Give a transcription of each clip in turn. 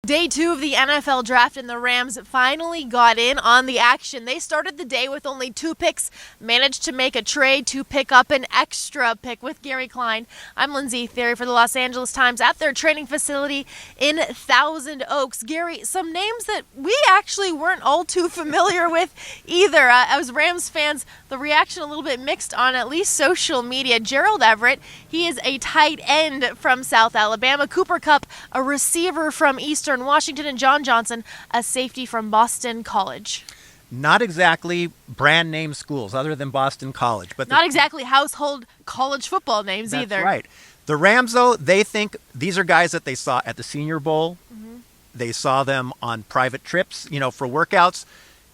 Day 2 of the NFL draft, and the Rams finally got in on the action. They started the day with only 2 picks, managed to make a trade to pick up an extra pick with Gary Klein. I'm Lindsay Theory for the Los Angeles Times at their training facility in Thousand Oaks. Gary, some names that we actually weren't all too familiar with either. As Rams fans, the reaction a little bit mixed on at least social media. Gerald Everett, he is a tight end from South Alabama. Kupp, a receiver from Eastern Washington, and John Johnson, a safety from Boston College. Not exactly brand name schools other than Boston College. But not exactly household college football names that's either. That's right. The Rams, though, they think these are guys that they saw at the Senior Bowl. Mm-hmm. They saw them on private trips, for workouts.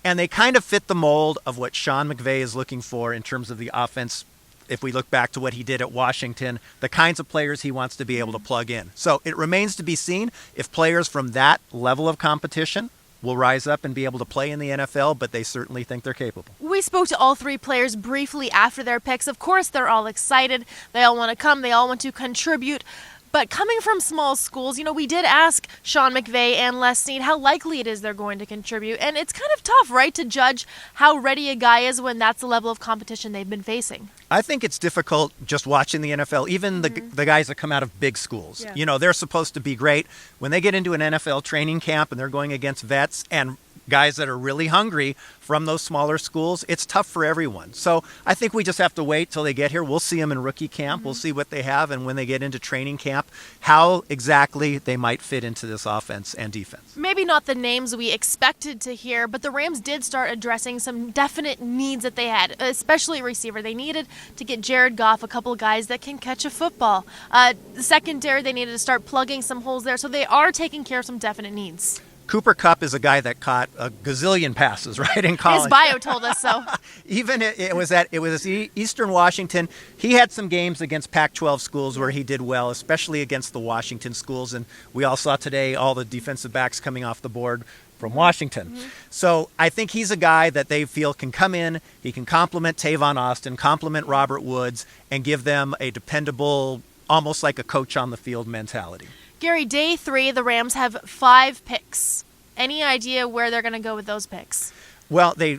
And they kind of fit the mold of what Sean McVay is looking for in terms of the offense. If we look back to what he did at Washington, the kinds of players he wants to be able to plug in. So it remains to be seen if players from that level of competition will rise up and be able to play in the NFL, but they certainly think they're capable. We spoke to all 3 players briefly after their picks. Of course, they're all excited. They all want to come. They all want to contribute. But coming from small schools, we did ask Sean McVay and Les Snead how likely it is they're going to contribute. And it's kind of tough, right, to judge how ready a guy is when that's the level of competition they've been facing. I think it's difficult just watching the NFL, even the guys that come out of big schools. Yeah. They're supposed to be great. When they get into an NFL training camp and they're going against vets and guys that are really hungry from those smaller schools, it's tough for everyone. So I think we just have to wait till they get here. We'll see them in rookie camp. Mm-hmm. We'll see what they have, and when they get into training camp, how exactly they might fit into this offense and defense. Maybe not the names we expected to hear, but the Rams did start addressing some definite needs that they had, especially receiver. They needed to get Jared Goff, a couple of guys that can catch a football. The secondary, they needed to start plugging some holes there, so they are taking care of some definite needs. Kupp is a guy that caught a gazillion passes, right, in college. His bio told us so. Even it was Eastern Washington. He had some games against Pac-12 schools where he did well, especially against the Washington schools. And we all saw today all the defensive backs coming off the board from Washington. Mm-hmm. So I think he's a guy that they feel can come in. He can complement Tavon Austin, complement Robert Woods, and give them a dependable, almost like a coach on the field mentality. Gary, day 3, the Rams have 5 picks. Any idea where they're going to go with those picks? Well, they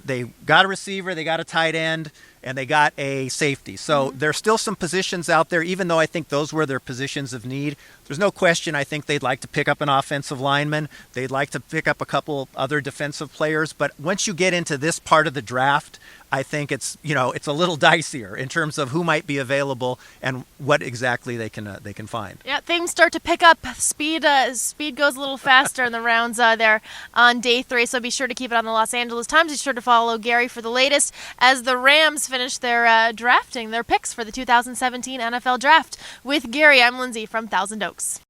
got a receiver, they got a tight end, and they got a safety. So there's still some positions out there, even though I think those were their positions of need. There's no question I think they'd like to pick up an offensive lineman. They'd like to pick up a couple other defensive players. But once you get into this part of the draft, I think it's a little dicier in terms of who might be available and what exactly they can find. Yeah, things start to pick up. Speed goes a little faster in the rounds there on day 3. So be sure to keep it on the Los Angeles Times. Be sure to follow Gary for the latest as the Rams finish their drafting their picks for the 2017 NFL Draft. With Gary, I'm Lindsay from Thousand Oaks.